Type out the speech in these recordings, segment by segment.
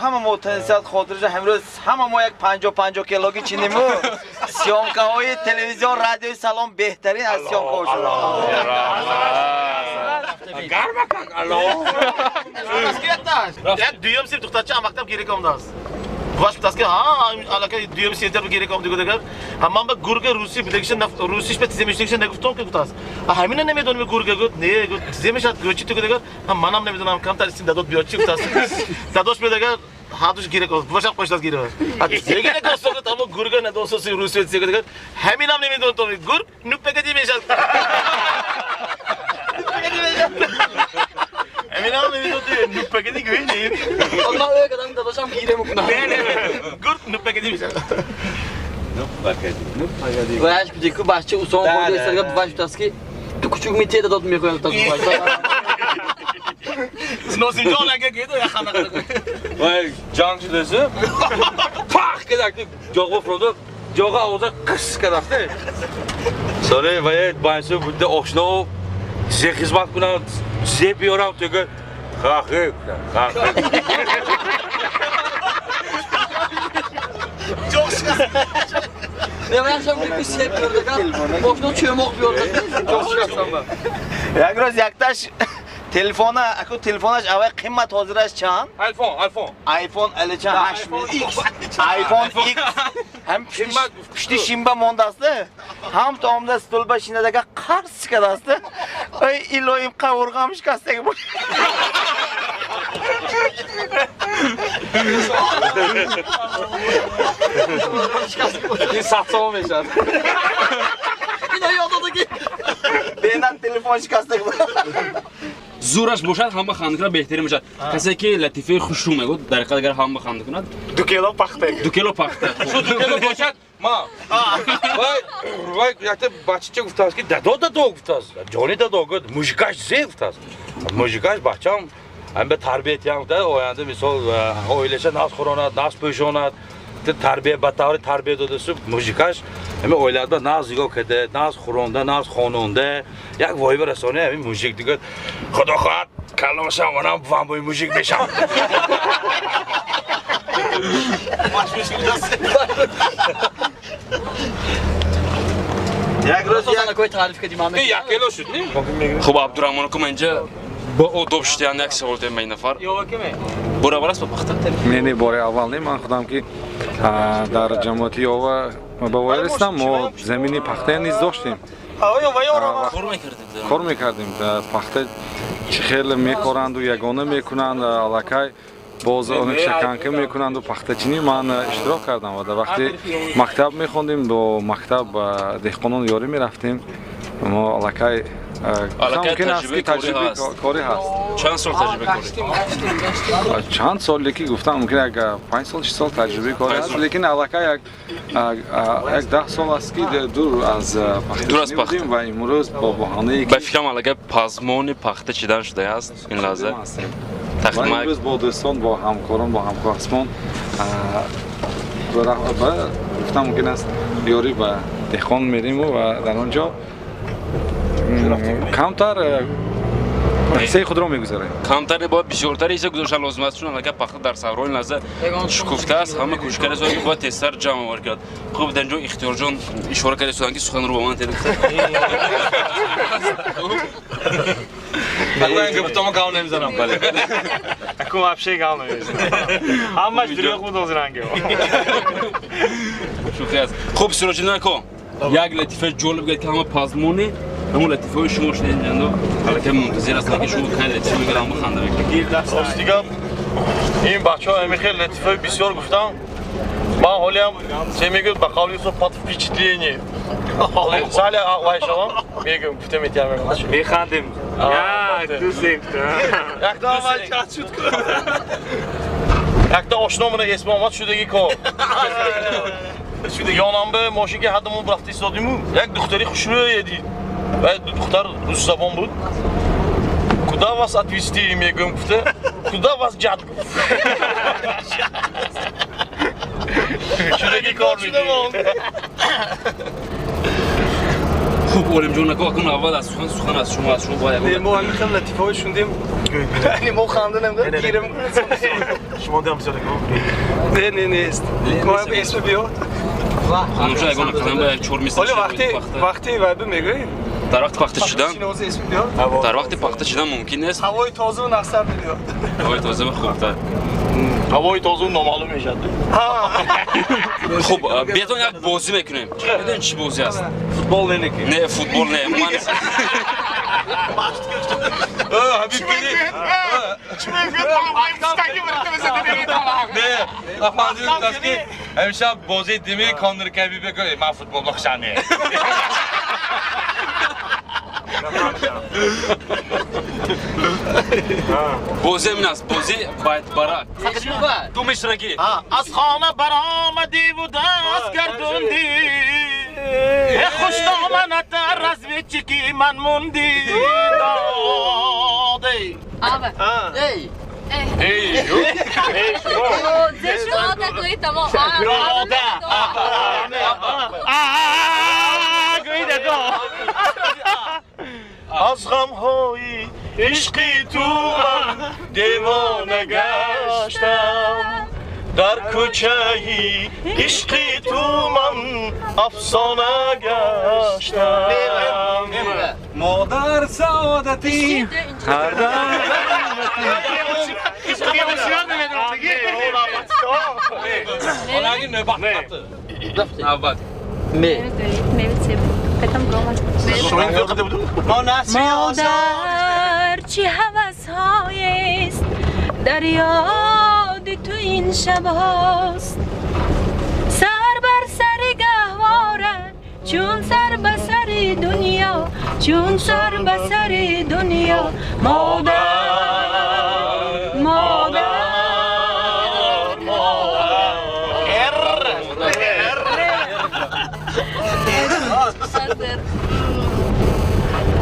همه متنسیات خاطرش امروز همه ما یک 50 کیلوگی چینیم سیانکه های تلویزیون رادیوی سلام بهترین از سیانکه ها شده گرم کن یک دویم سیب دخترچه مکتب گیری کم دست باش بتاس که ها علاقه دویم سیب در گیری کم دیگه همه به گرگ روسی بدیگش روسیش به تیزه میشتیگش نگفتم که بتاس همین نمیدونم گرگ گفت نه گفت تیزه میشد گوچی تو دیگه منم نمیدونم کم تر سین دادات بیاد چی بتاس داداش میگه هاتوش گیری کن باش پشت از گیری دیگه نگفتم که تمام گرگ ندوسوسی روسی دیگه همینم نمیدونم تو گرگ نوپگدی میشد Emin nemido diye nüppekedi güveneyim. Allah öyle kadar dadaşam giyire mi kuna? Ne Gurt nüppekedi mi sen? Nüppekedi. و هیچ کدی که بچه اوسان خورده است که باش بتاس که تو کوچک میته داد میکنه تا باش. Snozinci olarak gidiyor ya xana kadar. Vay can çilesi. Pak kadar joğa fırladı. Joğa ağza kıs kadar. Sonra vay bansı burada oşno size hizmet kunan size bir oran diyor. Kalkı. Çok şık. Ne ben şimdi bir şey gördük ha. Boşuna çömok gördük. Çok şıksam ben. یک روز یکتاش تلفن اكو تلفنش اوه قیمت حاضرش چند؟ آیفون ال چند؟ آیفون ایکس هم پشتی شیمبا مونده است هم تو آمده استول باشینه دیگه قرص کرده است ای ایلویم قورغمش کسته بود این ساختمون میشد اینا یاداده که بینن تلفن شکسته بود زورش باشد همه خنده کنه بهتری میشه کسی که لطیفه خوشرو میگه در حقیقت اگر همه خنده کنه 2 kilo pakhte. 2 کیلو پخته شو 2 کیلو باشد ما وای یاته بچه گفتاست که دادا گفتاست جانی دادا گفت موژیکاش زی گفتاست موژیکاش بچه‌م هم به تربیت هم ده آینده مثال اویلش ناز خوراند ناز پوشاند تربیت به طور تربیت داده سو موژیکاش همه اویلاد ناز دیگه کده ناز خورونده ناز خانونده یک وای برسونه همین موژیک دیگه خدا خواهد کلامشم منم وام با موژیک بشم یک روز یک کوی تعریف کردیم همه یک کیلو شد نه خب عبدالرحمن کو اینجا با ادب شتیان یک سوال دارم این نفر برابر است با پخته نه بار اول نه من خودم که در جمعیتی و با وایرستم ما زمینی پخته نیز داشتیم کار میکردیم در پخته چه خیلی میکارند و یگانه میکنند علاقه باز اون شکنکه میکنند و پخته چینی من اشتراک کردم و در وقتی مکتب میخوندیم با مکتب دهقانان یاری میرفتیم ما علاقه ممکن است که تجربه کاری هست چند سال تجربه کاری چند سال که گفتم ممکن یک 5 سال 6 سال تجربه کاری است لیکن علاقه یک 10 سال است که دور از پخته بودیم و امروز با بهانه به فکرم علاقه پزمان پخته چیدن شده است این لحظه تقریبا امروز با دوستان با همکاران با همکارسمان گفتم ممکن است یاری به دهقان میریم و در آنجا کمتر پیسه خود را میگذاره کمتر باید بسیارتر ایسا گذاشتن لازم است چون علاقه پخته در صحرای این لحظه شکفته است همه کوشش کرده شدن که باید تستر جمع آور کرد خوب در اینجا اختیار جان اشاره کرده شدن که سخن رو با من تلفن من اینکه بتوام کام نمیزنم بله اكو ابشي قال نمیزنم همش دروغ بود از رنگه شوخی است خوب سراج نکو یک لطیفه جالب بگید که همه پزمونی همون لطیفه های شما شده اینجا حالا که منتظر هستن که شما خیلی لطیفه میگه همون خنده بگید راست دیگه این بچه‌ها همه خیلی لطیفه بسیار گفتم من حالی هم چه میگه به قولی سو پات впечатление سال وای شما میگم گفتم میتونم میخندیم یا تو سیفت یک تا اول چت شد یک تا آشنامون اسم اومد شدگی کو یانم به ماشین که حدمون رفت ایستادیم یک دختری خوشرویی دید و دختر روز زبان بود کدا واس اتویستی میگم گفته کدا واس جد گفت شدگی کار میدیم خوب اولم جون نکن اول از سخن از شما باید ما هم میخوام لطیفه های شوندیم یعنی ما خنده نمیگم گیرم شما هم بسیار نه نیست ما هم اسم بیاد خانمشا اگه نکنم باید چور میسته ولی وقتی وعده میگوی در وقت پخته شدن شنازه اسم بیاد در وقت پخته شدن ممکن نیست هوای تازه و نقصر بیاد هوای تازه و خوبتر هوای تازه نامعلوم میشد خب بیاتون یک بازی میکنیم بدون چی بازی است فوتبال نمیکنی نه فوتبال نه من نه افندیم است که امشب بازی دیمی کاندر کبی بگوی من فوتبال بخشانه بازی من است بازی باید برا دو مشرقی از خانه برآمدی و دست گردوندی خوش دامنت در از ویچی من موندی دادی Эй! ای Deixa eu такой там. از غم‌های عشقی تو من دیوانه گشتم در کوچه عشقی تو من افسانه گشتم مادر سعادتی هر دم حالا اگه نبخت اول مادر چه هوس هایست در یاد تو این شب هاست سر بر سر گهواره چون سر به سر دنیا چون سر به سر دنیا مادر مادر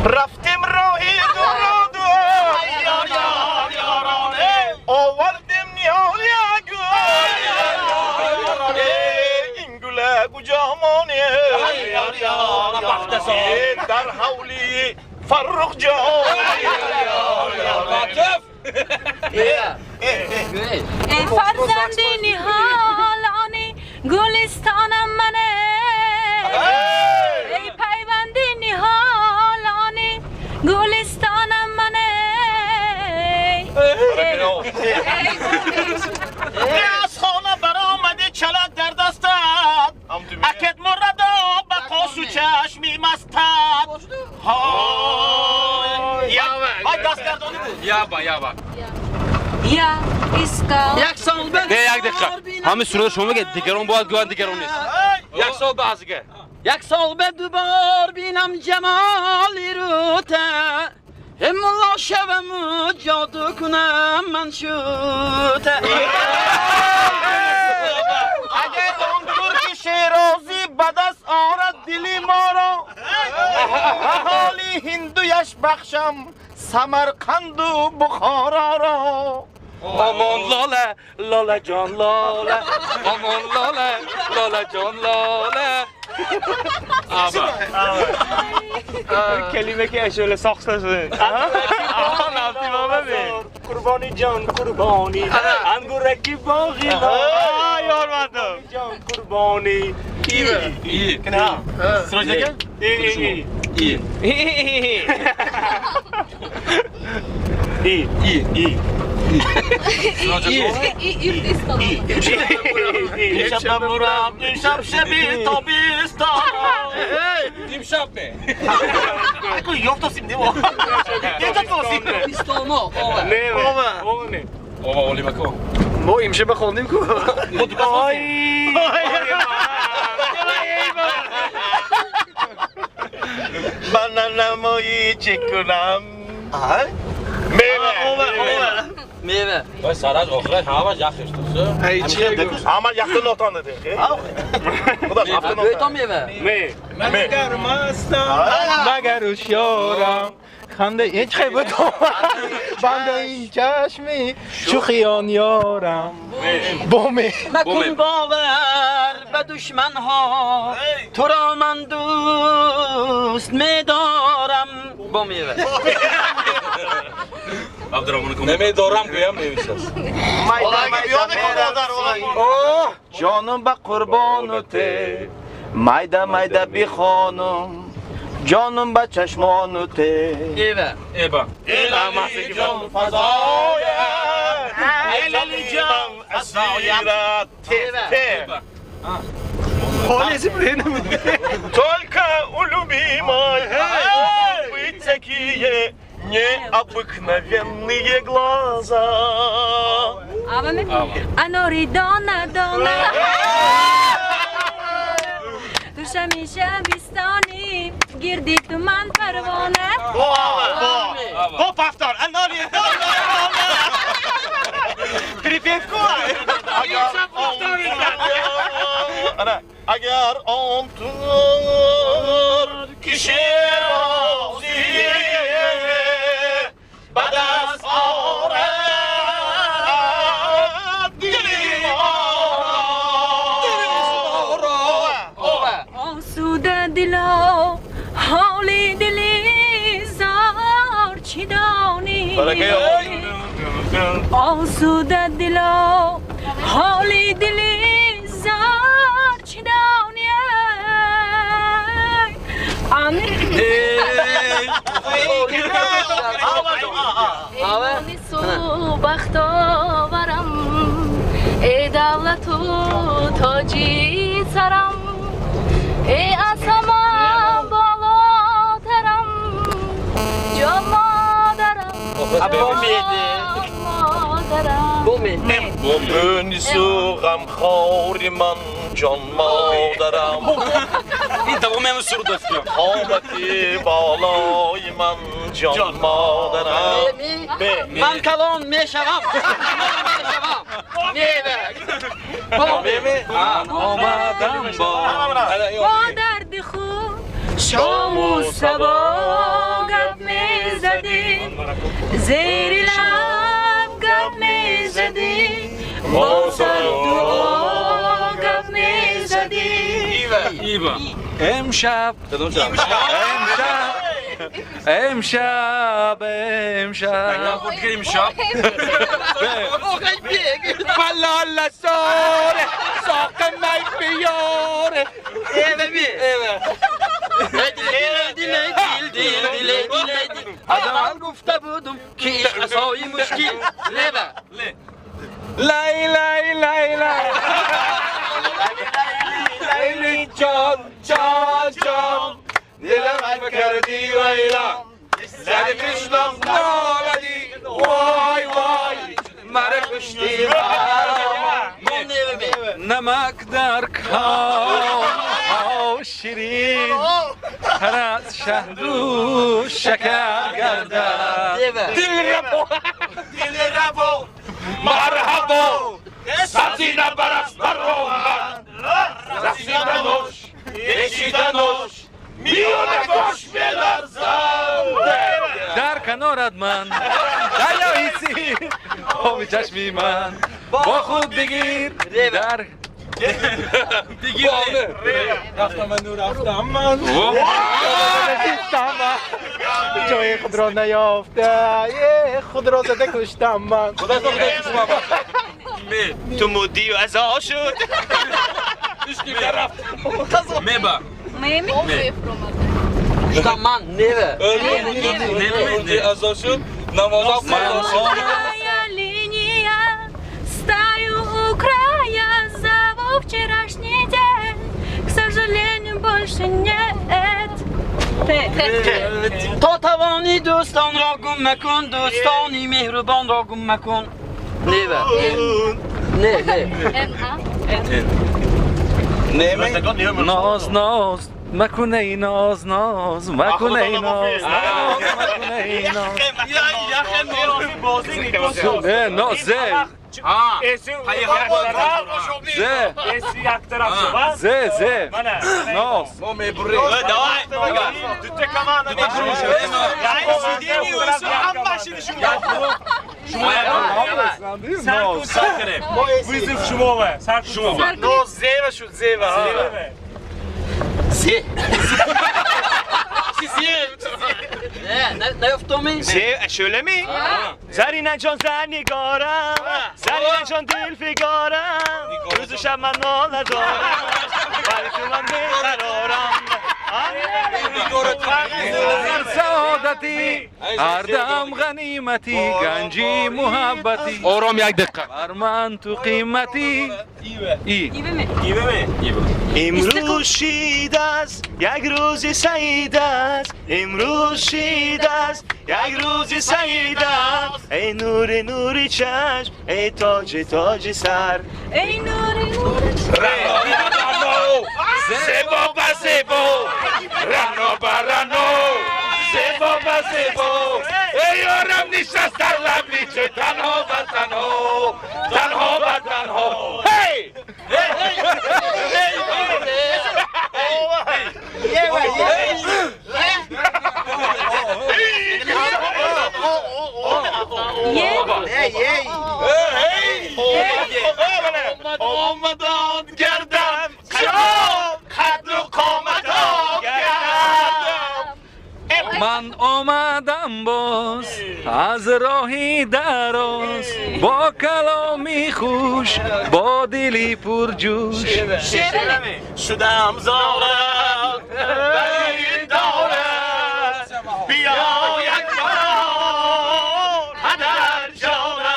رفتیم راهی دو یارانه آوردیم نیال یک این گله کجا مانه در حولی فرخ جان ای فرزند نهالانی گلستانم منه ای پیوند نهالانی گلستانم منه از خانه برآمده چلک در دستت اکد مردا به قاس و چشمی مستت های دست گردانی بود یا یا اسکا یک سال بعد نه یک دقیقه همه سرور شما بگه دیگران باید گویند دیگران نیست یک سال بعضگه یک سال بعد دوبار بینم جمالی رو تا املا شبم جادو کنم من شوتا اگر اون ترک شیرازی بدست آرد دلی ما را اهالی هندویش بخشم سمرقند و بخارا را آمان لاله لاله جان لاله آمان لاله لاله جان لاله کلمه که اشاره ساخته شده نفتی بابا قربانی جان قربانی انگورکی باقی یار مردم جان قربانی ای کنه سراج دیگه شب مرام شب شبی تابستان امشب نه اكو يوفتاسيم دي والله يوفتاسيم بیستانو نه بابا نه بابا ولی مکو ما امشه بخوندیم کو بنانمایی چکنم میوه وای سراج آخرش همه یخش تو ای چی عمل یخت ناتان ده خدا یخت دوی تا ناتان میوه مگر مستم مگر هوشیارم خنده هیچ خیلی تو بنده این چشمی شوخیان یارم بومه نکن باور به دشمن ها تو را من دوست می‌دارم با میوه عبدالرحمن کن نمیدارم گویم نمیشست جانم به قربانته مایده مایده بی خانم جانم به چشمانته ایوه ایبا الهی جان فضای الهی جان اسیرت Только у любимой быть такие необыкновенные глаза. انوری دانه دانه تو شمیشه بیستانی گردی تو من پروانه Хоп, автор, Анори, Припевку. Agar on tur kişi roziye badas aurat dilim آسوده دلا حالی دلی زار چی دانی آسوده دلا حالی دلی زار چی دانی ایمانی سو بختاورم ای دولت و تاجی سرم ای اسما بالاترم جان مادرم Bugün غمخوری من جان مادرم این دوام هم سرود دفتیم قامتی بالای من جان مادرم من کلان میشوم میوه من آمدم با با درد خود شام و سبا گپ میزدی زیر لب گپ میزدی با سر دعا گپ میزدی ایبا امشب خود گریم شب بلال ساره ساق می بیاره از گفته بودم که عشق سایی مشکل لای لای لای لای لیلی جان جان جان دلم کردی لیلا زد کشتم نالدی وای وای مره کشتی نمک در کام شیرین هر از شهر و شکر گردد دل ربو مرحبا سازینا برس برون رسیدن نوش یشیدن نوش میونه گوش بلرزم در کنارت من دریاییسی آبی چشمی من با خود بگیر در جای خود را نیافته خود را زده کشتم من تو مودی و ازا شد میبا Šta man, neve. Моя линия, стаю у края, зову вчерашний день. К сожалению, больше нет. تا توانی دوستان را گم مکن دوستانی مهربان را گم مکن نیوه نه ناز ناز مکن ای ناز ناز مکن ای ناز ناز مکن ای ناز نه نه زه زه ناز شما سرکره ویزم شما شما نو زیبه شد زیبه زی نه افتومی شöyle mi? زرینه جان زرنگارم زرینه جان دل فگارم روز و شب من ناله دارم ولی تو من بیقرارم سعادتی هر دم غنیمتی گنجی محبتی آرام یک دقیقه بر من تو قیمتی ای امروز شید است یک روز سعید است امروز شید است یک روز سعید است ای نور نور چشم ای تاج تاج سر ای نوری نوری زیبا با زیبا رنو با رنو زیبا با زیبا ای یارم نشست در لبی چه تنها و تنها تنها و تنها هی آمدان گردم خد و قامتان گردم من آمدم باز از راهی دراز با کلامی خوش با دلی پرجوش شدم زارم بری دارم بیا یک بار هدر جانم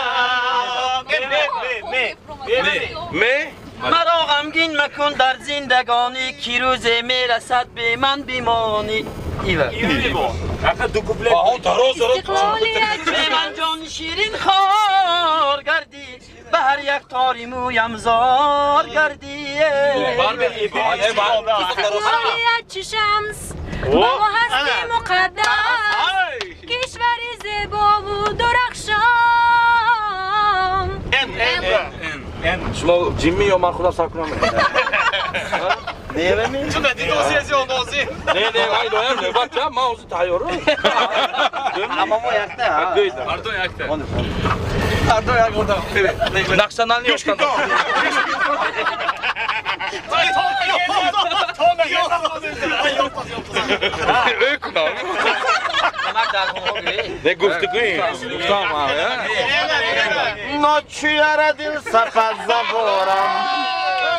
مرا غمگین مکن در زندگانی کی روز میرسد به من بیمانی استقلالیت به من جان شیرین خار گردی به هر یک تاری مویم زار گردی استقلالیت چه شمس با ما هستی مقدس کشوری زیبا و درخشان شما جیمی یا من خدا صاحب کنم تو ندی دوزی از اون دوزی نه نه ای دوام نه بعد ما اوز تایورو اما ما یک نه اردو یکته نقشنال نیوشتن نه گفتگویی گفتم Ночью родился под забором,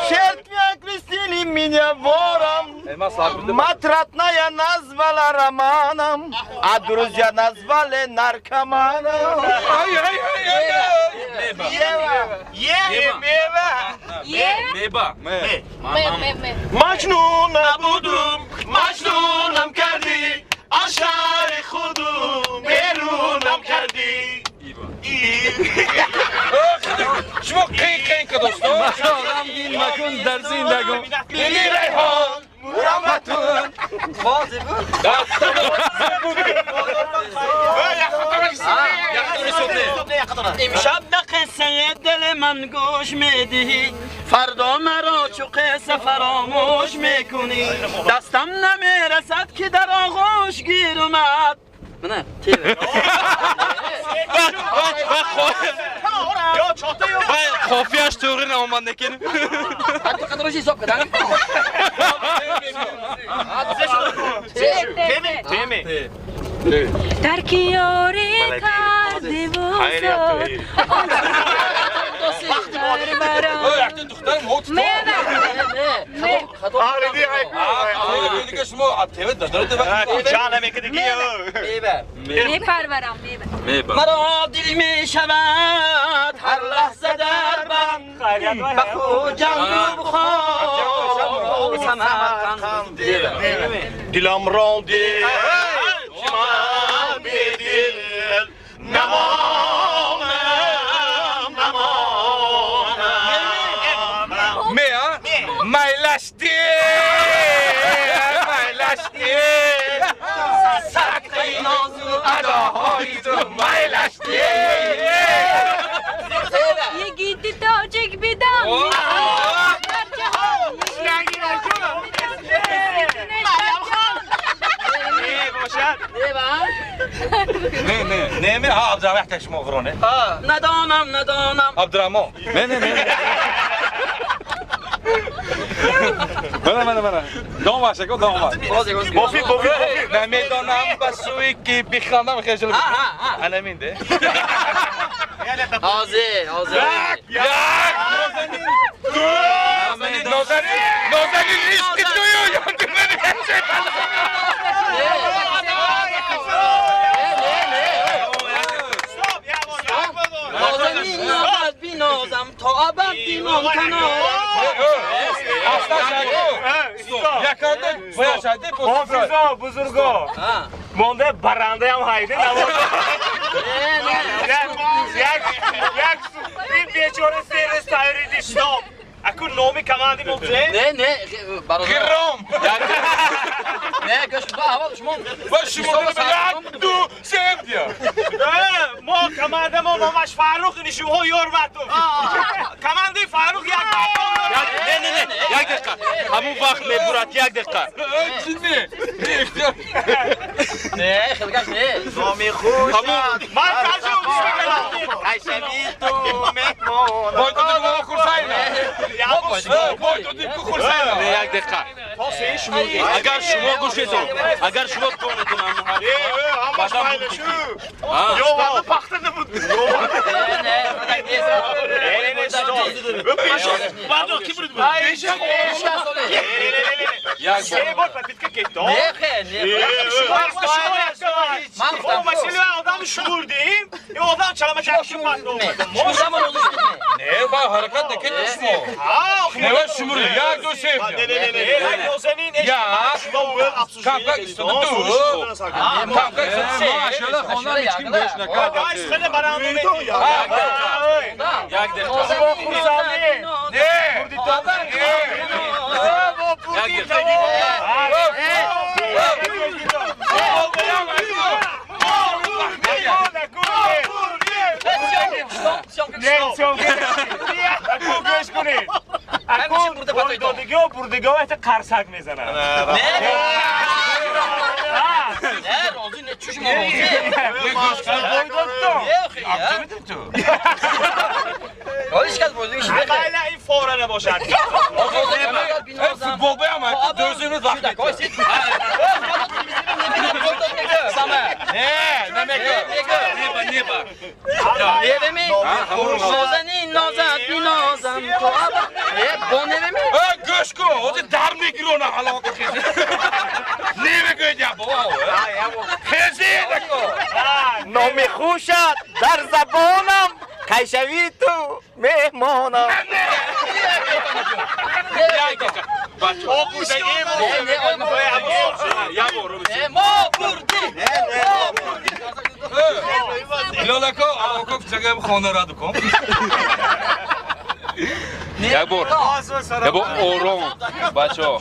черт крестили меня вором. Мать родная назвала Романом, а друзья назвали наркоманом. میبا مجنون بودم مجنونم کردی اشعار خودم بیرونم کردی شما قین که دوستو غمگین مکن در زندگان بیلی ریحان مرمتون بازی بود امشب به قصه دل من گوش میدهی فردا مرا چو قصه فراموش میکنی دستم نمیرسد که در آغوش گیر اومد نه تیره خافیش توری نامن نکنه حتی قدر روشی حساب کدن در کیاری کرده بزرگ دختر موت دیگه شما تیوه داره جانم یک دیگه میپرورم میبا مرا دل می شود هر لحظه در بند بخو جنگ و بخور سمرقند دلم راندی من بی دل نمانم میا مایلشتی مایلشتی سرکه نازو اداهای تو مایلشتی یه گیتی تاجک بیدم باشه باشد نه نه ها عبدالرحمن احتاج مغرونه ندانم عبدالرحمن من دام باشه کو دام باشه بافی نمیدانم بسوی که بخوانم خجل انا مینده آزه نازنین عشق تویو یادم نازنین نازد بی نازم تا ابد دیمان کنارم حافظا بزرگا مانده برنده هم هایده نوازه این بیچاره سیر سایری دیشتام اکو نومی کماندی مبزه؟ نه برادر خیرام نه گوش با اول شما باش شما یک دو سه دیا ما کمانده ما ماماش فاروق نشو ها یورمتو کمانده فاروق یک نه یک دقیقه همون وقت میبورد یک دقیقه نه خلقش نه نامی خوش من کجا قشنگی تو مهمان باید تو دیگه خورساینا نه یک دقیقه اگر شما گوشتون اگر شما کونتون Yo, pachten de moet. Pardon, kim bunu? Ya, şey bak, bitka gitti. نه O mesele adam şuur diyeyim. O adam çalama çarşı patlı olmadı. شما زمان oluştu نه با حرکت نکن شما نه و شمور یک دو سه Ya. کامکا ایستاده دو کامکا ایستاده ماشاءالله خانم هیچ kim beş نکرد Ay sıkıntı bana onu یک دقیقه بردگاه احت قرصک میزنن نه راضی نه چوش ما راضی کرد بازی میشه اقلا این فورا نباشد فوتبال بیام دوزینو وقت نه نازنین نازد بی نازم تو با نومی گوش کن او در میگیرونه حالا خیزی نمیگوید یا بابا خیزی نکن نامی خوشت در زبانم قیشوی تو مهمانم ما بردیم لالکا علاقا جگه خانه را دکن یک بار آرام بچه ها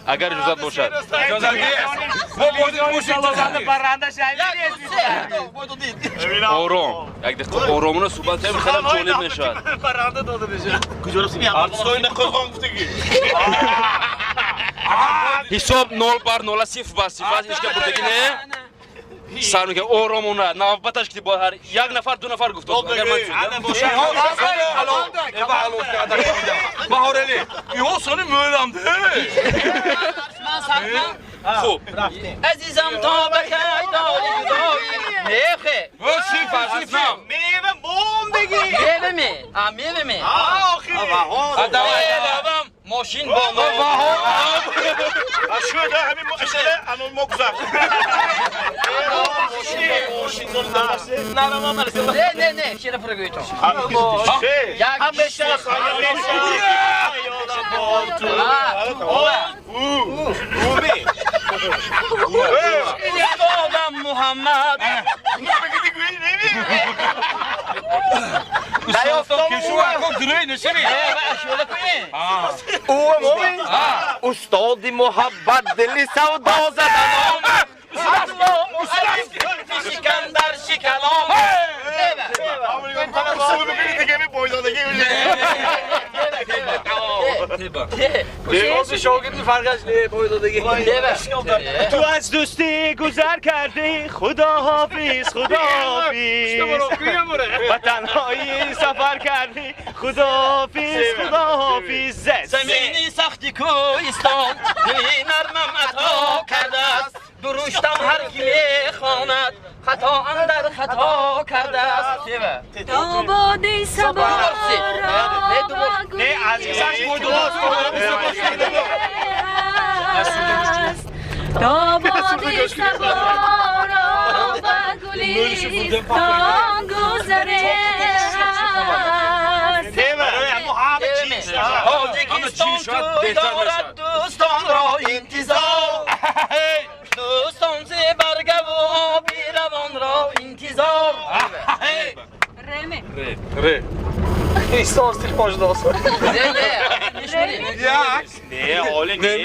اگر اجازت باشد آرام یک دقیقه آرامونه صحبت هم خیلی جالب میشود حساب 0 بر 0 صفر بر صفر هیچ که بردگی نه سر میگه آرامونه نوبتش که با هر یک نفر دو نفر گفت اگر من بهارلی ایو سانی میرم ده خوب عزیزم تا بکی داری میخه صفر میوه موم بگی میوه می ادوام ماشین با ما شده همین ماشله الان مگذر نه شیره فرگوی تو هم بشه آدم محمد استاد محبت دلی سودا زدن شکندر شکلام دیگه شاگردی فرقش نه باید دیگه تو از دوستی گذر کردی خدا حافظ خدا حافظ و تنهایی سفر کردی خدا حافظ خدا حافظ زمینی سختی کوهستان دلی نرمم عطا کرده است درشتم هر کی میخواند خطا اندر خطا کرده است تا بادی سبا نه عزیزش تا بادی سبا را و گلیستان گذره تاجیکستان کوی دارد دوستان را انتظار دوستان ز برگ و آبی روان را انتظار رمه İstan stil pajdas. نه حالی نه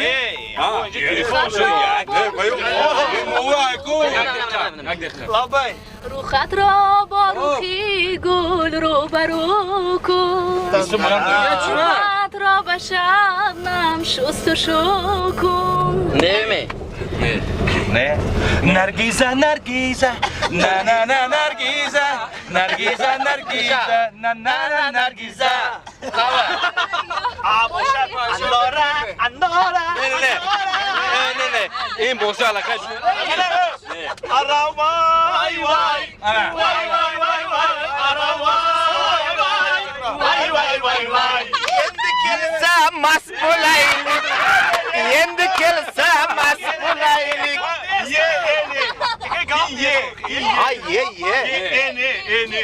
رو خط را با روخی گل رو برو کن خط را به شبنم شست و شو کن نمی نه نرگیزه نرگیزه نه نه نه نرگیزه نرگیزه نرگیزه نه نه نه نرگیزه انداره انداره نه این بوسه علاقه آرام وای وای وای وای وای وای آرام وای وای وای وای وای Kelsa masbulaylik. Endi kelsa masbulaylik. ye ye Ay ye.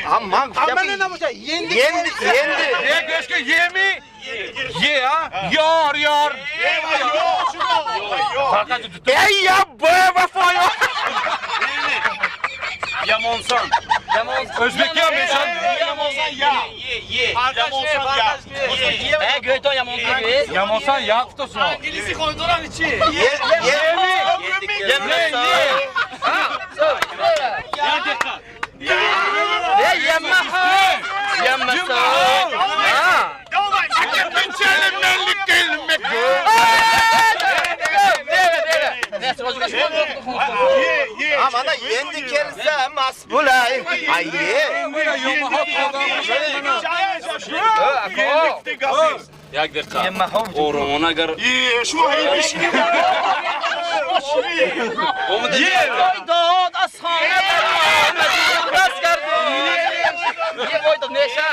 Aman yendi. Ne keşke yemi ye ha yar yar Ey ya bu vefaya. yamonsan Özbekiyam beşan yamonsan ya yamonsan ya göyton yamonsan göy yamonsan yaktosun İngilizce koyduran içi yemi Amana yendi kelsa masbulay. Ay ye. یک دقیقه اورمان اگر داد از خانه بس کردی یه koyduk neşe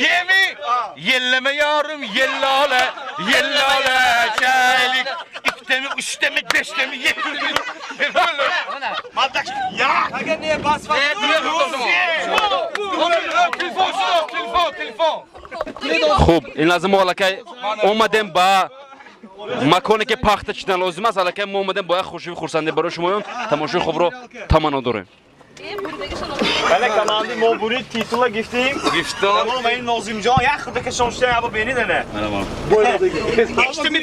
yemi yelleme yarım yellale yellale çaylik İktemi, üçtemi, beştemi, yetimi. Maldaş ya Aga niye bas var Telefon. خوب این لازم الکی اومدیم با مکانی که پخته شدن لازم است الکی ما اومدیم با خوشی خورسنده برای شما تماشای خوب رو تمنا داریم Bale kanalda Moburi titula giftim. Tamam benim Nozimcan ya xudaki şonşta ya bu beni de ne? Merhaba.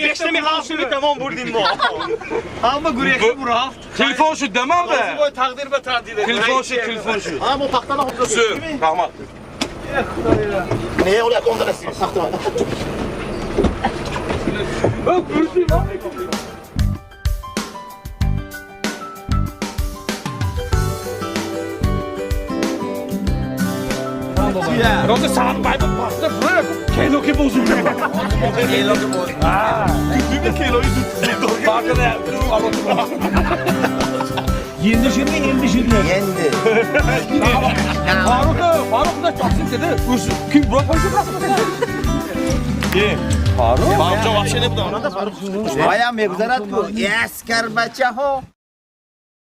Beştemi halsını tamam burdin bu. Ama guriyesi bu rahat. Telefon şu demem be. Bu takdir be takdir. Telefon şu. Ama bu tahtana hoplasın. Tamam. Neye oraya kondrasın? Saktıma. Roza sağın bayba bastı. Kelo ki bozuldu. Kelo ki bozuldu. Bütün kiloyu tuttu. Bakın ya. Yendi şimdi. Yendi. Faruk da çaksın dedi. Kim bırak koydu bırak. Faruk? Faruk cevap şey ne bu da ona da Faruk. Aya megzarat bu. Askar bacha ho.